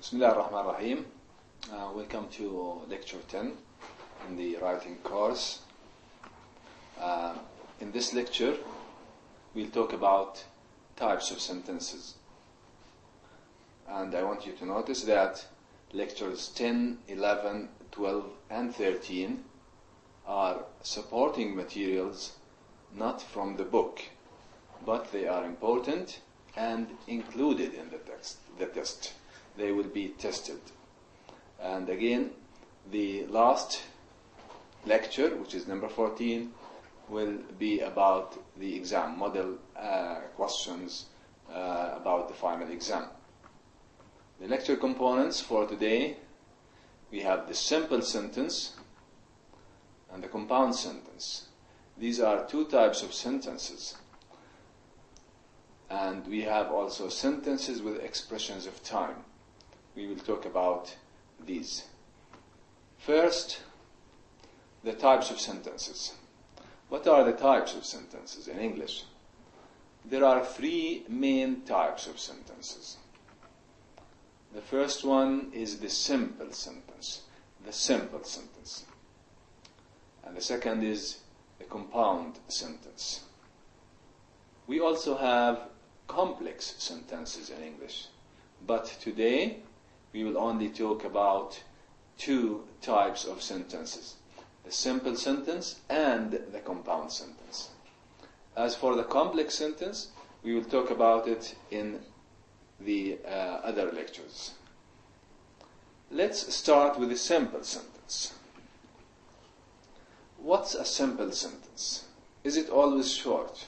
Bismillah ar-Rahman ar-Rahim. Welcome to lecture 10 in the writing course. In this lecture, we'll talk about types of sentences. And I want you to notice that lectures 10, 11, 12, and 13 are supporting materials not from the book, but they are important and included in the test. They will be tested. And again, the last lecture, which is number 14, will be about the exam, model questions about the final exam. The lecture components for today, we have the simple sentence and the compound sentence. These are two types of sentences. And we have also sentences with expressions of time. We will talk about these. First, the types of sentences. What are the types of sentences in English? There are three main types of sentences. The first one is the simple sentence, the simple sentence. And the second is the compound sentence. We also have complex sentences in English, but today we will only talk about two types of sentences, the simple sentence and the compound sentence. As for the complex sentence, we will talk about it in the other lectures. Let's start with the simple sentence. What's a simple sentence? Is it always short?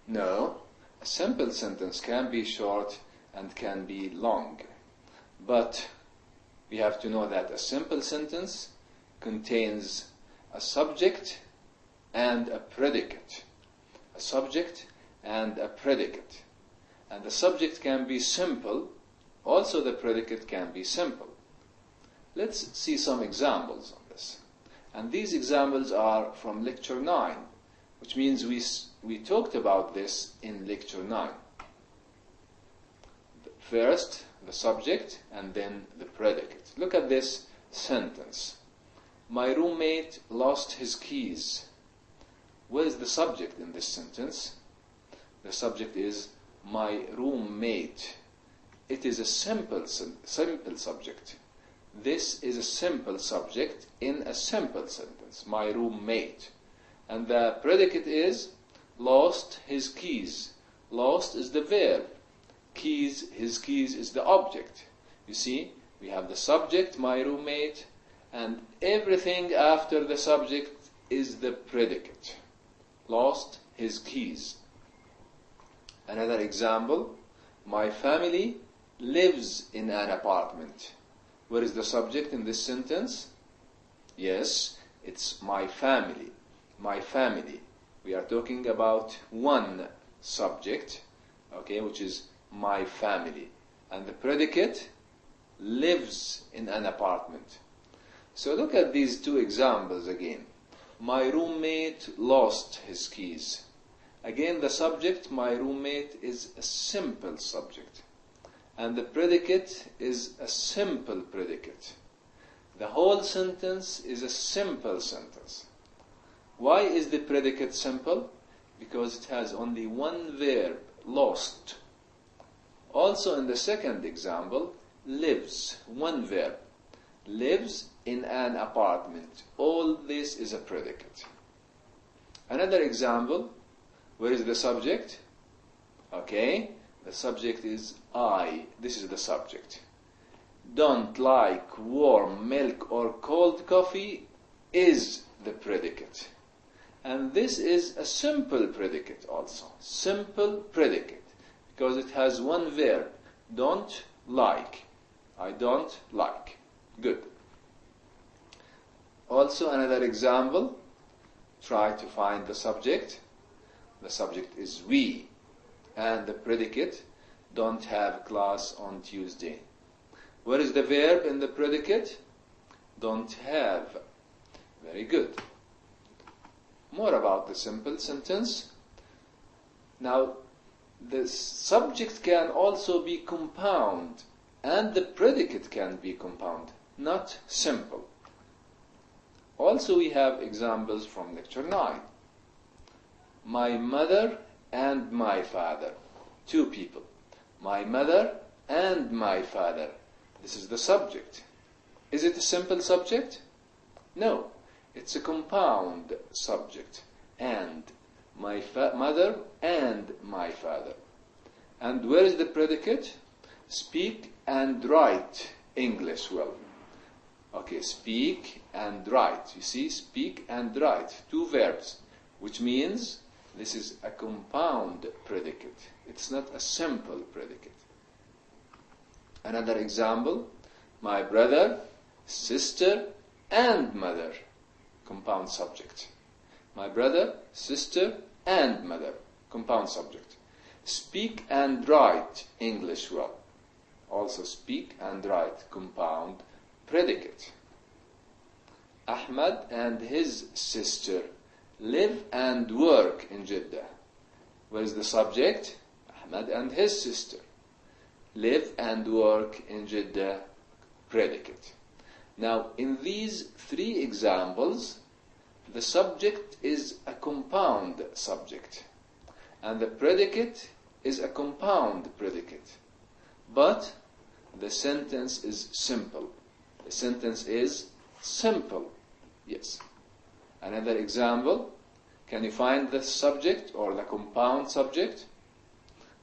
No. A simple sentence can be short and can be long. But we have to know that a simple sentence contains a subject and a predicate. A subject and a predicate. And the subject can be simple, also the predicate can be simple. Let's see some examples on this. And these examples are from lecture 9, which means we talked about this in lecture 9. First, the subject, and then the predicate. Look at this sentence. My roommate lost his keys. Where is the subject in this sentence? The subject is my roommate. It is a simple subject. This is a simple subject in a simple sentence. My roommate. And the predicate is lost his keys. Lost is the verb. Keys, his keys is the object. You see, we have the subject, my roommate, and everything after the subject is the predicate. Lost his keys. Another example, my family lives in an apartment. Where is the subject in this sentence? Yes, it's my family. My family. We are talking about one subject, okay, which is my family. And the predicate lives in an apartment. So look at these two examples again. My roommate lost his keys. Again, the subject, my roommate, is a simple subject. And the predicate is a simple predicate. The whole sentence is a simple sentence. Why is the predicate simple? Because it has only one verb, lost. Also in the second example, lives, one verb. Lives in an apartment. All this is a predicate. Another example, where is the subject? Okay, the subject is I. This is the subject. Don't like warm milk or cold coffee is the predicate. And this is a simple predicate also. Simple predicate. Because it has one verb. Don't like. I don't like. Good. Also another example. Try to find the subject. The subject is we. And the predicate, don't have class on Tuesday. Where is the verb in the predicate? Don't have. Very good. More about the simple sentence. Now, the subject can also be compound And the predicate can be compound, not simple. Also, we have examples from lecture 9. My mother and my father. Two people. My mother and my father. This is the subject. Is it a simple subject? No. It's a compound subject. And my mother and my father. And where is the predicate? Speak and write English well. Okay, speak and write. You see, speak and write. Two verbs, which means this is a compound predicate. It's not a simple predicate. Another example, my brother, sister, and mother. Compound subject. My brother, sister, and mother. Compound subject. Speak and write English well. Also speak and write, compound predicate. Ahmad and his sister live and work in Jeddah. Where is the subject? Ahmad and his sister live and work in Jeddah, predicate. Now, in these three examples, the subject is a compound subject, and the predicate is a compound predicate. But the sentence is simple. The sentence is simple. Yes. Another example. Can you find the subject or the compound subject?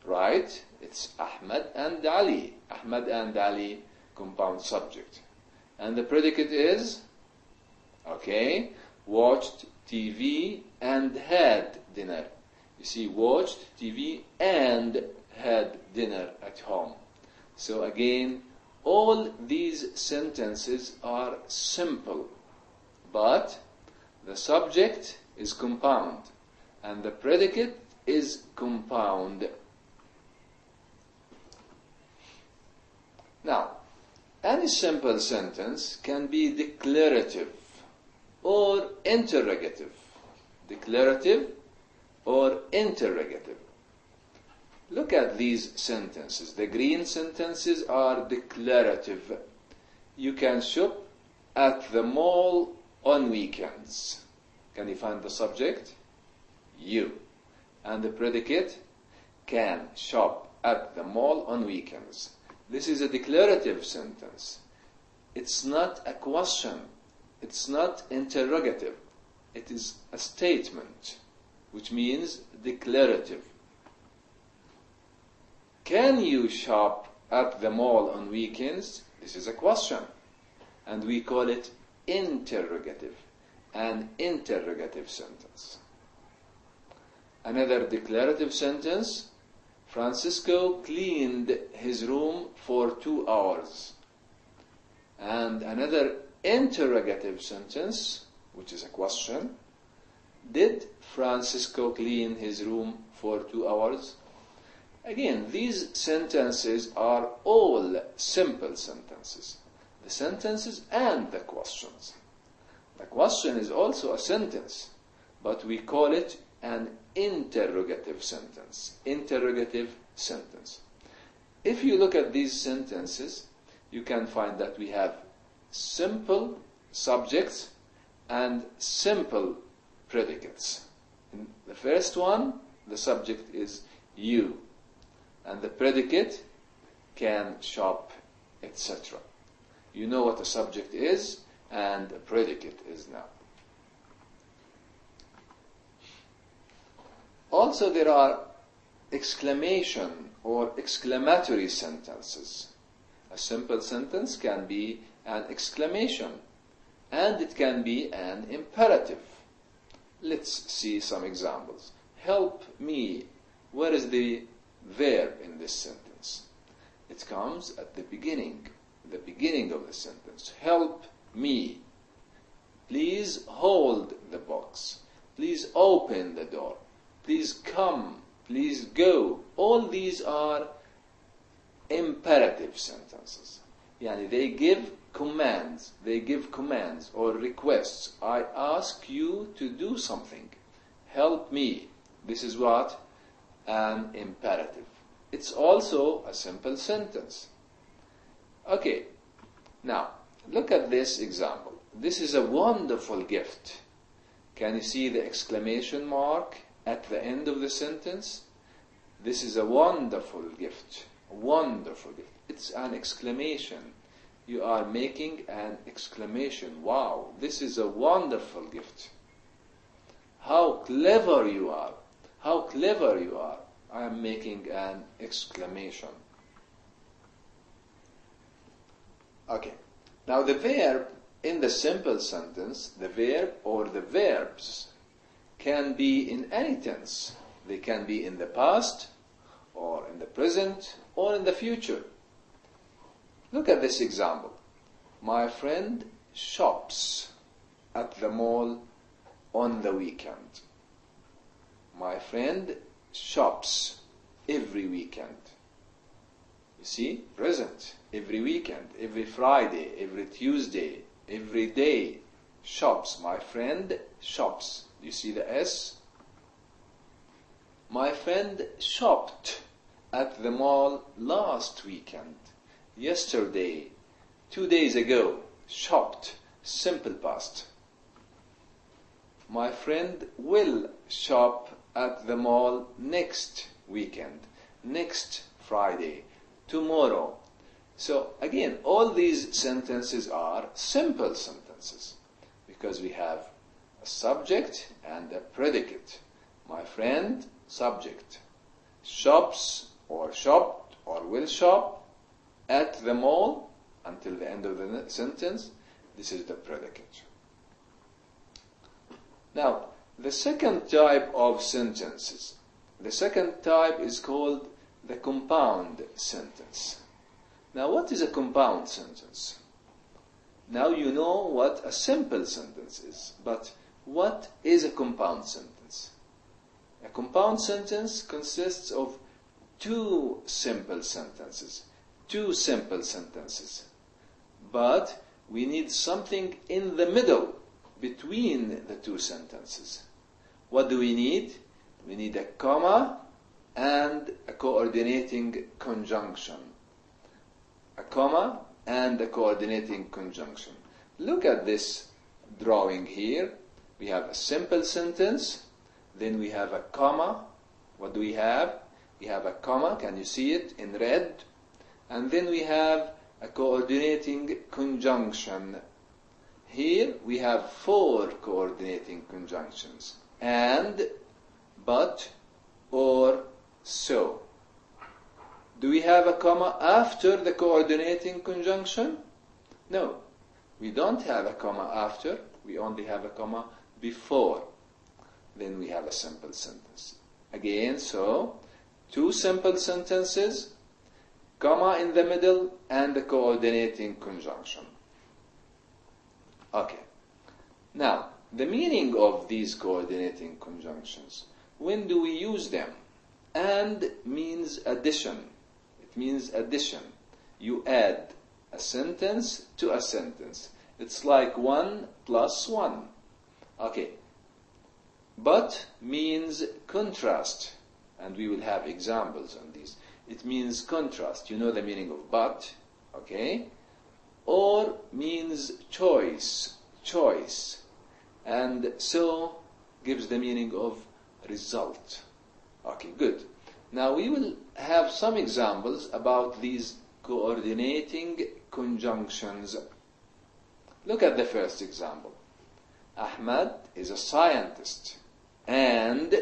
Right. It's Ahmad and Ali. Ahmad and Ali, compound subject. And the predicate is, okay, watched TV and had dinner. You see, watched TV and had dinner at home. So again, all these sentences are simple, but the subject is compound and the predicate is compound. Now, any simple sentence can be declarative or interrogative. Declarative or interrogative. Look at these sentences. The green sentences are declarative. You can shop at the mall on weekends. Can you find the subject? You. And the predicate? Can shop at the mall on weekends. This is a declarative sentence. It's not a question. It's not interrogative. It is a statement, which means declarative. Can you shop at the mall on weekends? This is a question, and we call it interrogative, an interrogative sentence. Another declarative sentence, Francisco cleaned his room for 2 hours. And another interrogative sentence, which is a question, did Francisco clean his room for 2 hours? Again, these sentences are all simple sentences. The sentences and the questions. The question is also a sentence, but we call it an interrogative sentence. Interrogative sentence. If you look at these sentences, you can find that we have simple subjects and simple predicates. In the first one, the subject is you, and the predicate can shop, etc. You know what a subject is and a predicate is now. Also, there are exclamation or exclamatory sentences. A simple sentence can be an exclamation, and it can be an imperative. Let's see some examples. Help me. Where is the verb in this sentence? It comes at the beginning of the sentence. Help me. Please hold the box. Please open the door. Please come. Please go. All these are imperative sentences. Yani they give commands. They give commands or requests. I ask you to do something. Help me. This is what? An imperative. It's also a simple sentence. Okay, now look at this example. This is a wonderful gift. Can you see the exclamation mark at the end of the sentence? This is a wonderful gift. A wonderful gift. It's an exclamation. You are making an exclamation. Wow, this is a wonderful gift. How clever you are. How clever you are. I am making an exclamation. Okay. Now the verb in the simple sentence, the verb or the verbs can be in any tense. They can be in the past, or in the present, or in the future. Look at this example. My friend shops at the mall on the weekend. My friend shops every weekend. You see, present, every weekend, every Friday, every Tuesday, every day, shops. My friend shops. You see the S? My friend shopped at the mall last weekend, yesterday, 2 days ago. Shopped, simple past. My friend will shop at the mall next weekend, next Friday, tomorrow. So again, all these sentences are simple sentences because we have a subject and a predicate. My friend, subject. Shops or shopped or will shop at the mall until the end of the sentence. This is the predicate. Now, the second type of sentences. The second type is called the compound sentence. Now, what is a compound sentence? Now you know what a simple sentence is, but what is a compound sentence? A compound sentence consists of two simple sentences. But we need something in the middle between the two sentences. What do we need? We need a comma and a coordinating conjunction. A comma and a coordinating conjunction. Look at this drawing here. We have a simple sentence, then we have a comma. What do we have? We have a comma, can you see it in red? And then we have a coordinating conjunction. Here we have 4 coordinating conjunctions. And, but, or, so. Do we have a comma after the coordinating conjunction? No. We don't have a comma after. We only have a comma before. Then we have a simple sentence. Again, so, 2 simple sentences, comma in the middle, and the coordinating conjunction. Okay. Now, the meaning of these coordinating conjunctions. When do we use them? And means addition. It means addition. You add a sentence to a sentence. It's like 1 plus 1. Okay. But means contrast. And we will have examples on these. It means contrast. You know the meaning of but. Okay. Or means choice. And so gives the meaning of result. Okay, good. Now we will have some examples about these coordinating conjunctions. Look at the first example. Ahmad is a scientist and,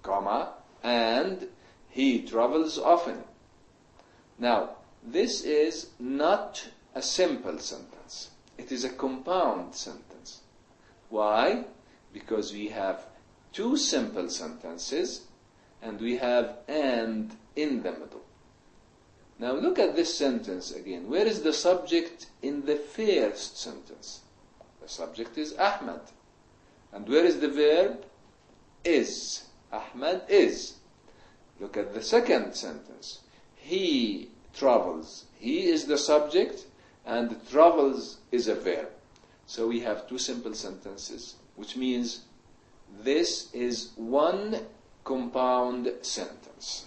comma, and he travels often. Now, this is not a simple sentence. It is a compound sentence. Why? Because we have 2 simple sentences and we have and in the middle. Now look at this sentence again. Where is the subject in the first sentence? The subject is Ahmad. And where is the verb? Is. Ahmad is. Look at the second sentence. He travels. He is the subject and travels is a verb. So we have 2 simple sentences, which means this is 1 compound sentence.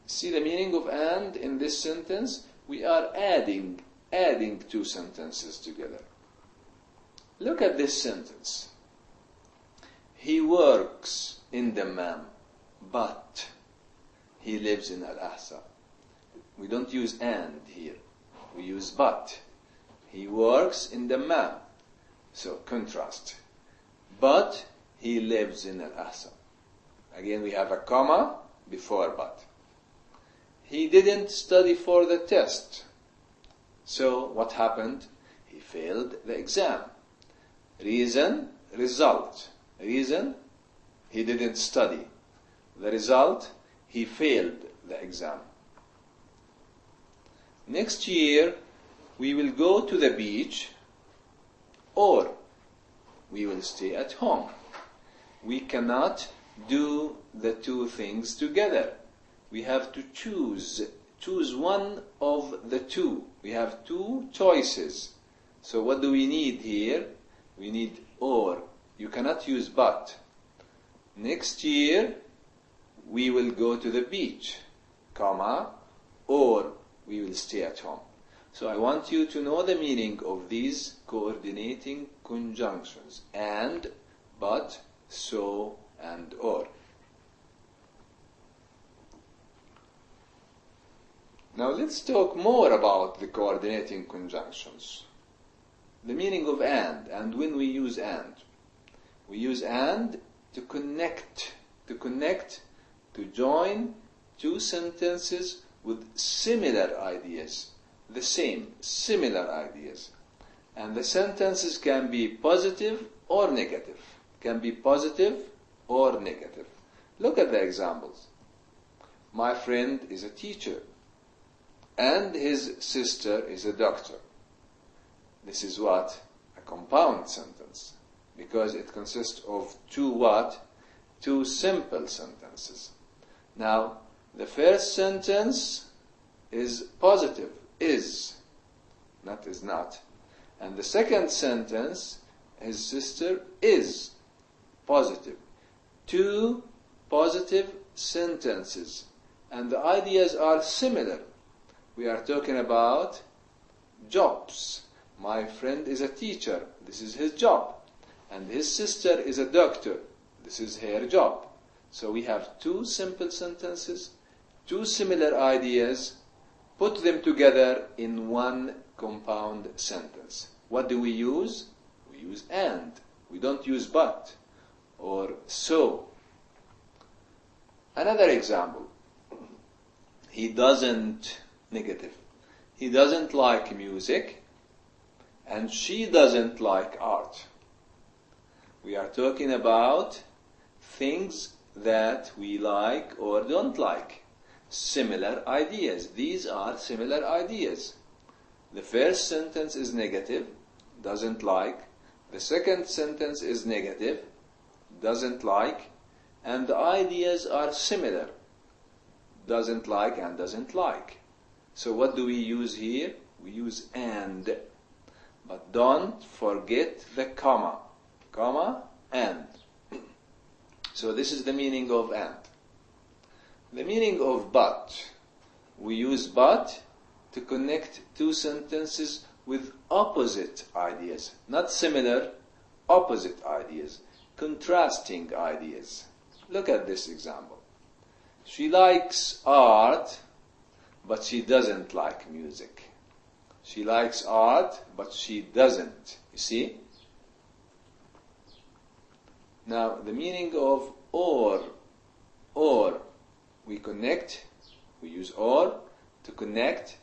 See the meaning of and in this sentence? we are adding two sentences together. Look at this sentence. He works in Dammam, but he lives in Al-Ahsa. We don't use and here. We use but. He works in Dammam. So, contrast. But he lives in Al-Ahsa. Again, we have a comma before but. He didn't study for the test. So, what happened? He failed the exam. Reason, result. Reason, he didn't study. The result, he failed the exam. Next year, we will go to the beach or we will stay at home. We cannot do the two things together. We have to choose one of the two. We have two choices. So what do we need here? We need or. You cannot use but. Next year, we will go to the beach, comma, or we will stay at home. So I want you to know the meaning of these coordinating conjunctions: and, but, so, and or. Now let's talk more about the coordinating conjunctions. The meaning of and when we use and. We use and to connect, to join two sentences with similar ideas. The same, similar ideas. And the sentences can be positive or negative. Can be positive or negative. Look at the examples. My friend is a teacher, and his sister is a doctor. This is what? A compound sentence. Because it consists of two what? Two simple sentences. Now, the first sentence is positive, is, not is not. And the second sentence, his sister is positive. Two positive sentences. And the ideas are similar. We are talking about jobs. My friend is a teacher. This is his job. And his sister is a doctor. This is her job. So we have two simple sentences, two similar ideas, put them together in one compound sentence. What do we use? We use and. We don't use but or so. Another example. He doesn't, negative. He doesn't like music, and she doesn't like art. We are talking about things that we like or don't like. Similar ideas. These are similar ideas. The first sentence is negative, doesn't like. The second sentence is negative, doesn't like. And the ideas are similar. Doesn't like and doesn't like. So what do we use here? We use and. But don't forget the comma. Comma, and. So this is the meaning of and. The meaning of but. We use but to connect two sentences with opposite ideas. Not similar, opposite ideas. Contrasting ideas. Look at this example. She likes art, but she doesn't like music. She likes art, but she doesn't. You see? Now, the meaning of or, we connect, we use or to connect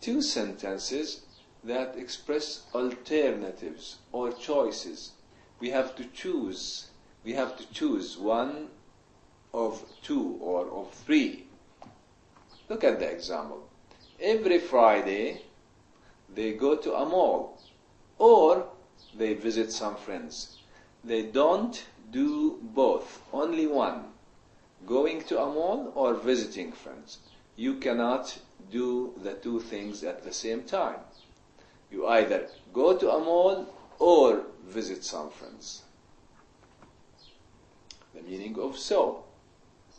two sentences that express alternatives or choices. We have to choose one of two or of three. Look at the example. Every Friday, they go to a mall or they visit some friends. They don't do both, only one. Going to a mall or visiting friends. You cannot do the two things at the same time. You either go to a mall or visit some friends. The meaning of so.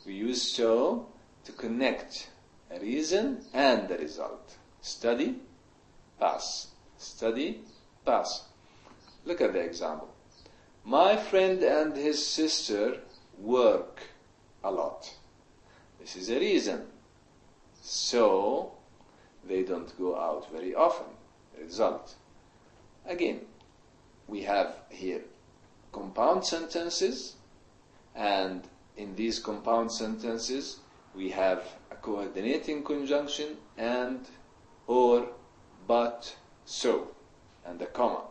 We use so to connect a reason and the result. Study, pass. Study, pass. Look at the example. My friend and his sister work a lot. This is a reason. So, they don't go out very often. Result. Again, we have here compound sentences, and in these compound sentences we have a coordinating conjunction and, or, but, so, and a comma.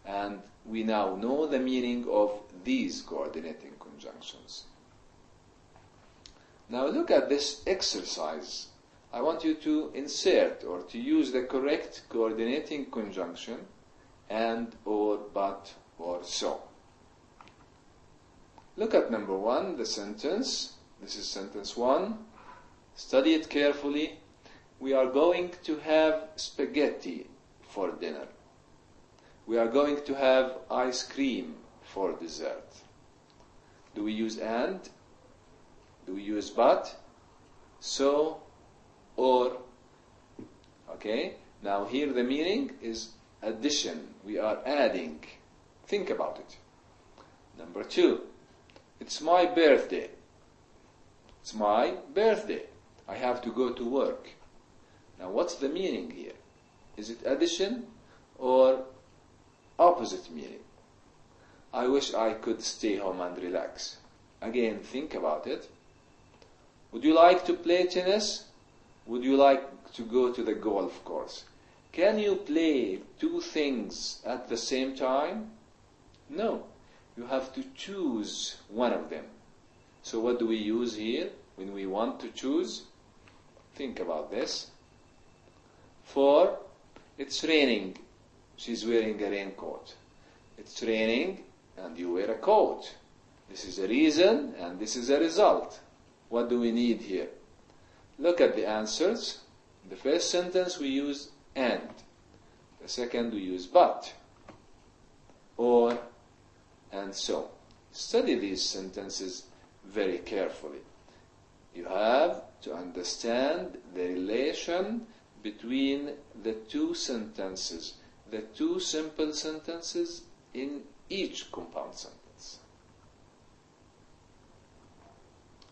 And we now know the meaning of these coordinating conjunctions. Now look at this exercise. I want you to insert or to use the correct coordinating conjunction and, or, but, or so. Look at number 1, the sentence. This is sentence 1. Study it carefully. We are going to have spaghetti for dinner. We are going to have ice cream for dessert. Do we use and? Do we use but? So? Or? Okay? Now here the meaning is addition. We are adding. Think about it. Number 2. It's my birthday. It's my birthday. I have to go to work. Now what's the meaning here? Is it addition or opposite meaning? I wish I could stay home and relax. Again, think about it. Would you like to play tennis? Would you like to go to the golf course? Can you play two things at the same time? No. You have to choose one of them. So what do we use here when we want to choose? Think about this. For it's raining. She's wearing a raincoat. It's raining and you wear a coat. This is a reason and this is a result. What do we need here? Look at the answers. In the first sentence we use and. The second we use but, or, and so. Study these sentences very carefully. You have to understand the relation between the two sentences, the two simple sentences in each compound sentence.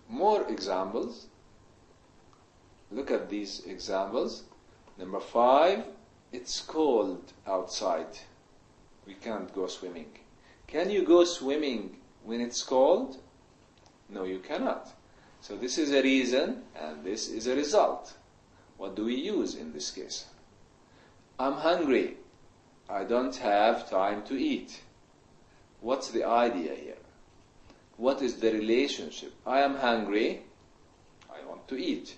More examples. Look at these examples. Number 5, it's cold outside. We can't go swimming. Can you go swimming when it's cold? No, you cannot. So this is a reason and this is a result. What do we use in this case? I'm hungry. I don't have time to eat. What's the idea here? What is the relationship? I am hungry. I want to eat.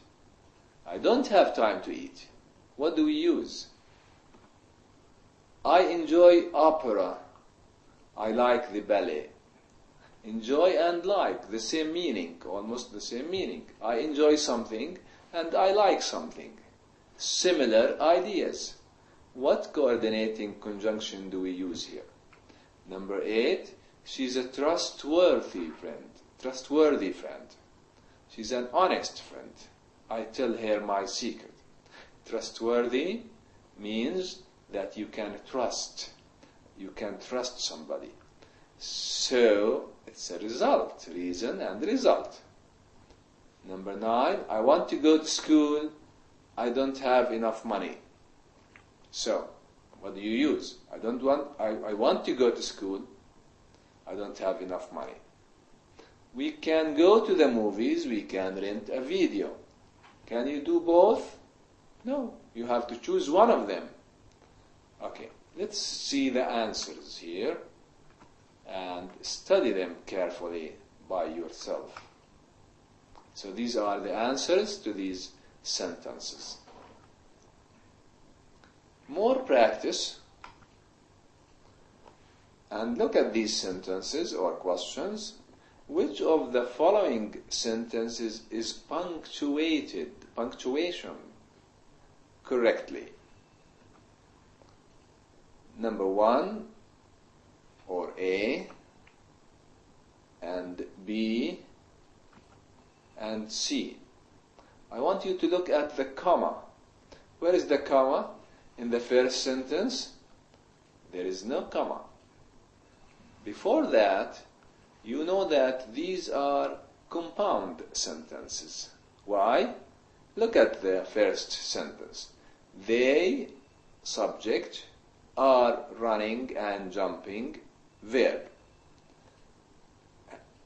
I don't have time to eat. What do we use? I enjoy opera. I like the ballet. Enjoy and like, the same meaning, almost the same meaning. I enjoy something and I like something. Similar ideas. What coordinating conjunction do we use here? Number 8, she's a trustworthy friend. Trustworthy friend. She's an honest friend. I tell her my secret. Trustworthy means that you can trust. You can trust somebody. So, it's a result, reason and result. Number 9, I want to go to school. I don't have enough money. So, what do you use? I want to go to school. I don't have enough money. We can go to the movies. We can rent a video. Can you do both? No. You have to choose one of them. Okay. Let's see the answers here and study them carefully by yourself. So these are the answers to these sentences. More practice, and look at these sentences or questions. Which of the following sentences is punctuation correctly? Number 1, or A, and B, and C. I want you to look at the comma. Where is the comma in the first sentence? There is no comma. Before that, you know that these are compound sentences. Why? Look at the first sentence. They, subject, are running and jumping, verb.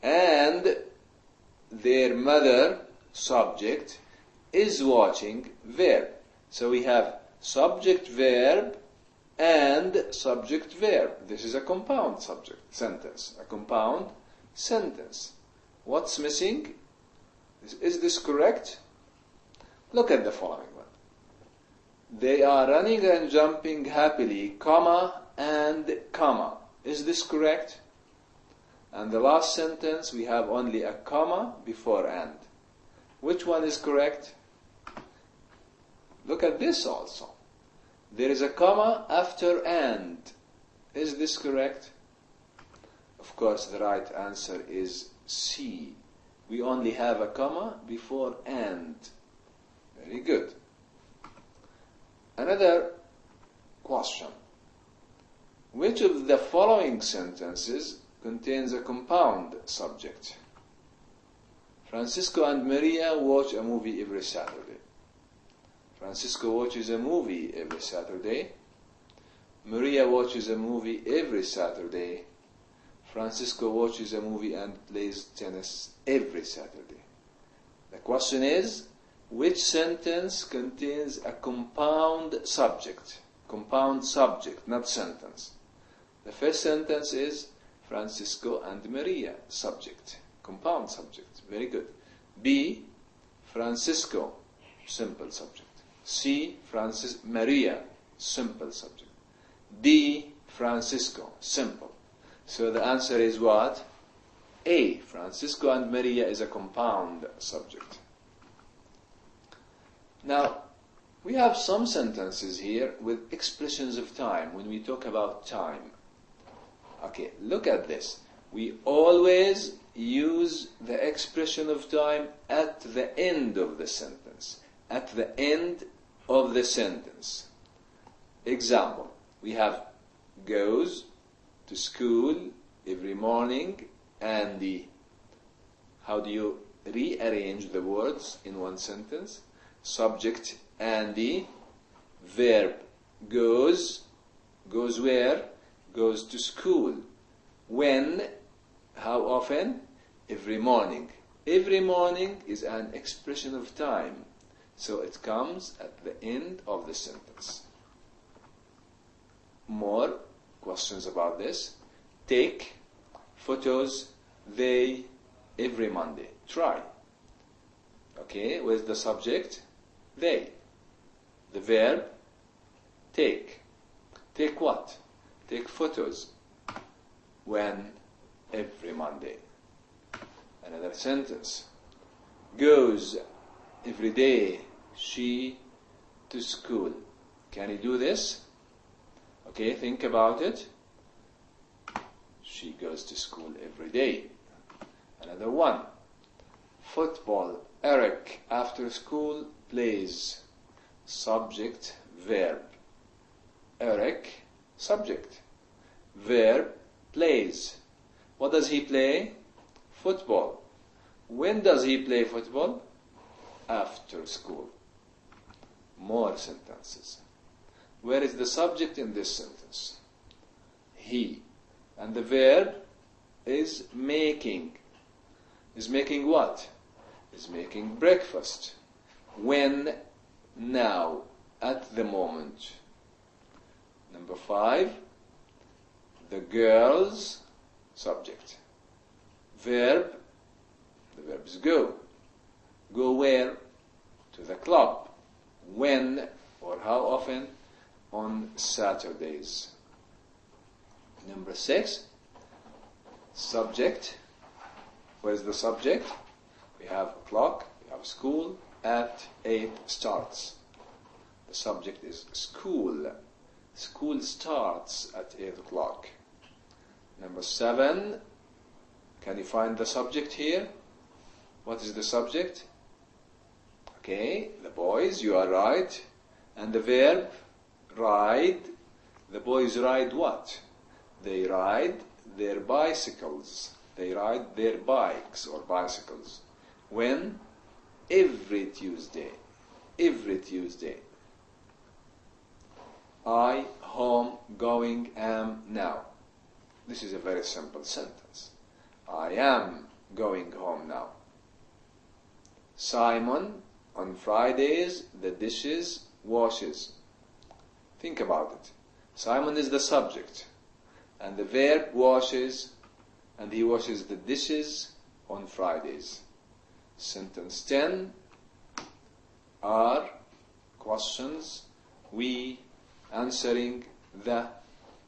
And their mother, subject, is watching, verb. So we have subject, verb, and subject, verb. This is a compound subject sentence. A compound sentence. What's missing? Is this correct? Look at the following one. They are running and jumping happily, comma, and comma. Is this correct? And the last sentence, we have only a comma before and. Which one is correct? Look at this also. There is a comma after and. Is this correct? Of course, the right answer is C. We only have a comma before and. Very good. Another question. Which of the following sentences contains a compound subject? Francisco and Maria watch a movie every Saturday. Francisco watches a movie every Saturday. Maria watches a movie every Saturday. Francisco watches a movie and plays tennis every Saturday. The question is, which sentence contains a compound subject? Compound subject, not sentence. The first sentence is Francisco and Maria, subject. Compound subject. Very good. B, Francisco, simple subject. C, Maria, simple subject. D, Francisco, simple. So the answer is what? A, Francisco and Maria is a compound subject. Now, we have some sentences here with expressions of time when we talk about time. Okay, look at this. We always use the expression of time at the end of the sentence. At the end of the sentence. Example, we have goes to school every morning, and how do you rearrange the words in one sentence? Subject and the verb goes where? Goes to school. When? How often? Every morning. Every morning is an expression of time, so it comes at the end of the sentence. More questions about this. Take photos, they, every Monday. Try. Okay, where's the subject? They. The verb, take. Take what? Take photos. When? Every Monday. Another sentence. Goes every day, she, to school. Can you do this? Okay, think about it. She goes to school every day. Another one. Football. Eric, after school, plays. Subject, verb. Eric, subject. Verb, plays. What does he play? Football. When does he play football? After school. More sentences. Where is the subject in this sentence? He. And the verb is making. Is making what? Is making breakfast. When? Now. At the moment. Number 5. The girls, subject. Verb, the verb is go. Go where? To the club. When or how often? On Saturdays. Number 6. Subject. Where is the subject? We have clock, we have school, at 8 starts. The subject is school. School starts at 8 o'clock. Number 7. Can you find the subject here? What is the subject? Okay, the boys, you are right. And the verb, ride. The boys ride what? They ride their bicycles. They ride their bikes or bicycles. When? Every Tuesday. Every Tuesday. I, home, going, am, now. This is a very simple sentence. I am going home now. Simon, on Fridays, the dishes washes. Think about it. Simon is the subject, and the verb washes, and he washes the dishes on Fridays. Sentence 10 are questions, we, answering the,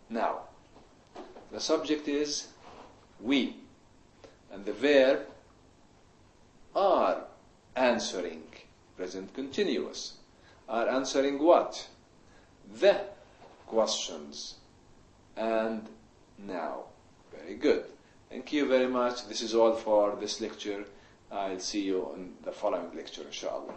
now. The subject is we, and the verb are answering, present continuous. Are answering what? The questions and now. Very good. Thank you very much. This is all for this lecture. I'll see you in the following lecture, inshallah.